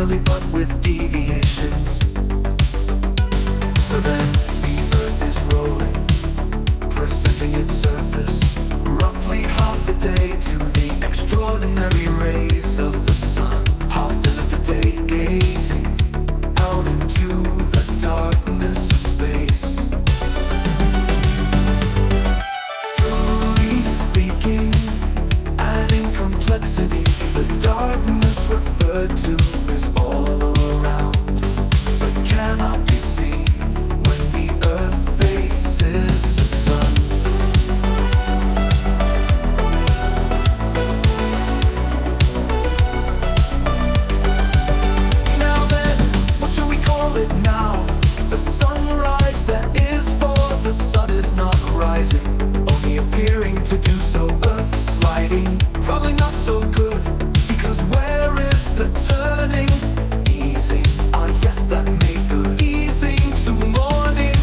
regularly but with deviations. So then the Earth is rolling, presenting its surface roughly half the day to the extraordinary rays of the sun. Half of the day gazing out into the darkness of space. Truly speaking, and in complexity, the darkness referred to is all around, but cannot be seen when the Earth faces the sun. Now then, what shall we call it now? The sunrise that is, for the sun is not rising, only appearing to do so. Earth sliding, probably not so good, because where is the turning? Easing, ah yes, that made good. Easing to morning,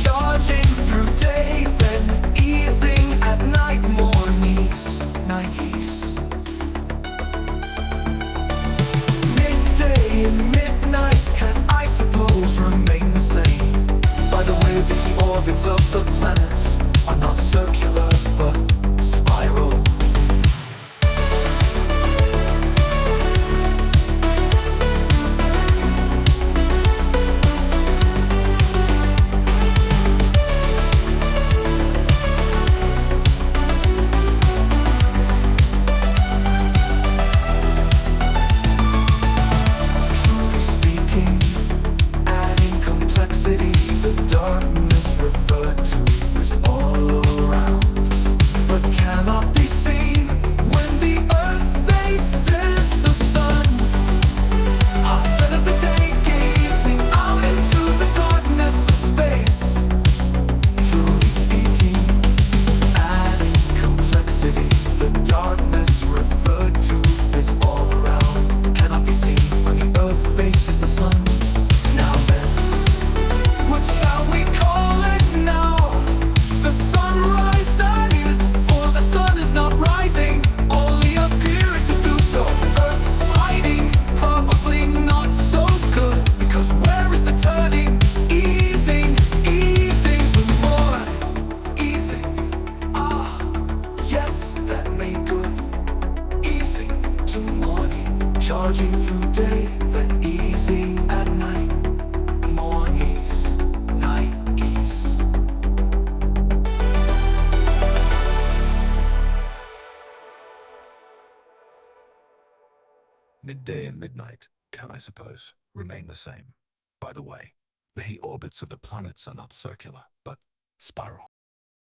charging through day, then easing at night. Mornease, Nightease. Midday and midnight can, I suppose, remain the same. By the way, the orbits of the planets are not circular, but spiral. Truly speaking, and in complexity, the darkness referred to is all around, but cannot be seen when the Earth faces the sun. Half of the day gazing out into the darkness of space. Truly speaking, and in complexity, the darkness referred to is all around, cannot be seen when the Earth faces the sun. Now then, what shall we call it now? The sunrise that is, for the sun is not rising, only appearing to do so. Earth sliding, probably not so good, because where is the turning? Easing, easing to more. Easing, ah, yes, that made good. Easing to morning, charging through day, then easing at night. Mornease, Nightease. Midday and midnight can, I suppose, remain the same. By the way, the orbits of the planets are not circular, but spiral.